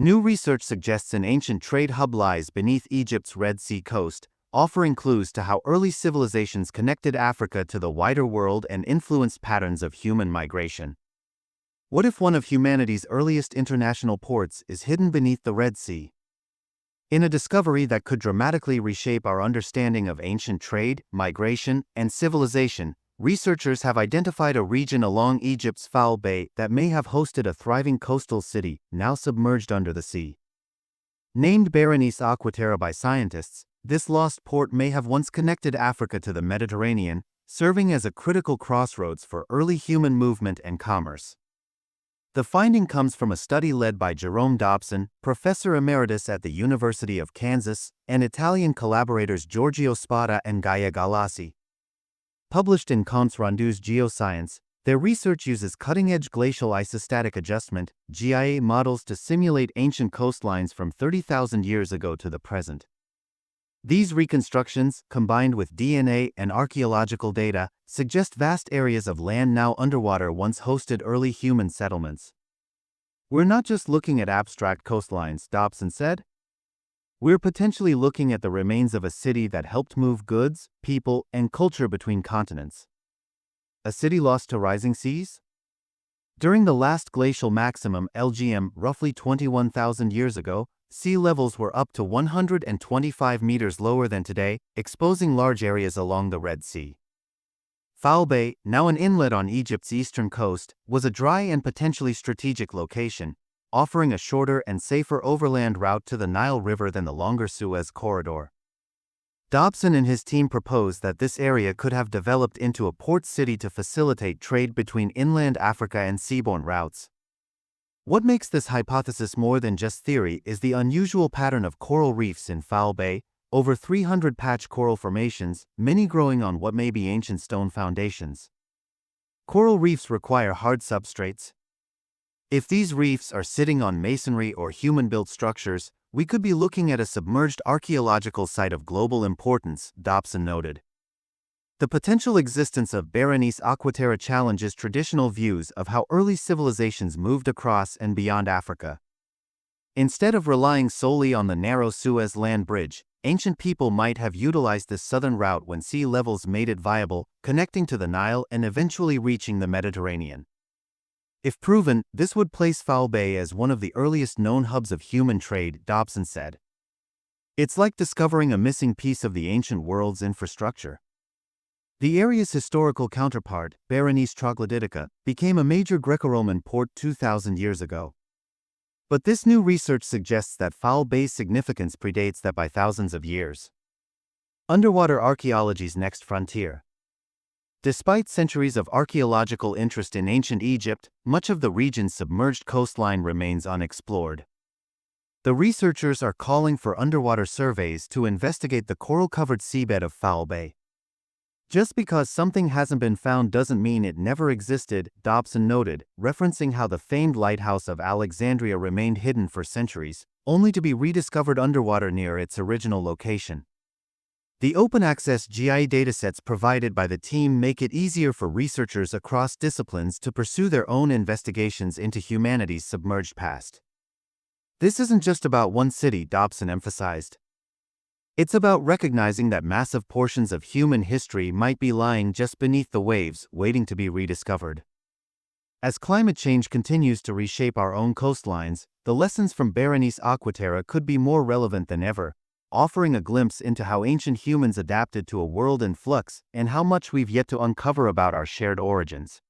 New research suggests an ancient trade hub lies beneath Egypt's Red Sea coast, offering clues to how early civilizations connected Africa to the wider world and influenced patterns of human migration. What if one of humanity's earliest international ports is hidden beneath the Red Sea? In a discovery that could dramatically reshape our understanding of ancient trade, migration, and civilization, researchers have identified a region along Egypt's Foul Bay that may have hosted a thriving coastal city, now submerged under the sea. Named Berenice Aquaterra by scientists, this lost port may have once connected Africa to the Mediterranean, serving as a critical crossroads for early human movement and commerce. The finding comes from a study led by Jerome Dobson, professor emeritus at the University of Kansas, and Italian collaborators Giorgio Spada and Gaia Galassi. Published in Comptes Rendus Geoscience, their research uses cutting-edge glacial isostatic adjustment (GIA) models to simulate ancient coastlines from 30,000 years ago to the present. These reconstructions, combined with DNA and archaeological data, suggest vast areas of land now underwater once hosted early human settlements. We're not just looking at abstract coastlines, Dobson said. We're potentially looking at the remains of a city that helped move goods, people, and culture between continents. A city lost to rising seas? During the last glacial maximum LGM, roughly 21,000 years ago, sea levels were up to 125 meters lower than today, exposing large areas along the Red Sea. Foul Bay, now an inlet on Egypt's eastern coast, was a dry and potentially strategic location, offering a shorter and safer overland route to the Nile River than the longer Suez Corridor. Dobson and his team proposed that this area could have developed into a port city to facilitate trade between inland Africa and seaborne routes. What makes this hypothesis more than just theory is the unusual pattern of coral reefs in Foul Bay, over 300 patch coral formations, many growing on what may be ancient stone foundations. Coral reefs require hard substrates. If these reefs are sitting on masonry or human-built structures, we could be looking at a submerged archaeological site of global importance, Dobson noted. The potential existence of Berenice Aquaterra challenges traditional views of how early civilizations moved across and beyond Africa. Instead of relying solely on the narrow Suez land bridge, ancient people might have utilized this southern route when sea levels made it viable, connecting to the Nile and eventually reaching the Mediterranean. If proven, this would place Foul Bay as one of the earliest known hubs of human trade, Dobson said. It's like discovering a missing piece of the ancient world's infrastructure. The area's historical counterpart, Berenice Troglodytica, became a major Greco-Roman port 2,000 years ago. But this new research suggests that Foul Bay's significance predates that by thousands of years. Underwater archaeology's next frontier. Despite centuries of archaeological interest in ancient Egypt, much of the region's submerged coastline remains unexplored. The researchers are calling for underwater surveys to investigate the coral-covered seabed of Foul Bay. Just because something hasn't been found doesn't mean it never existed, Dobson noted, referencing how the famed lighthouse of Alexandria remained hidden for centuries, only to be rediscovered underwater near its original location. The open-access GIA datasets provided by the team make it easier for researchers across disciplines to pursue their own investigations into humanity's submerged past. This isn't just about one city, Dobson emphasized. It's about recognizing that massive portions of human history might be lying just beneath the waves, waiting to be rediscovered. As climate change continues to reshape our own coastlines, the lessons from Berenice Aquaterra could be more relevant than ever, offering a glimpse into how ancient humans adapted to a world in flux and how much we've yet to uncover about our shared origins.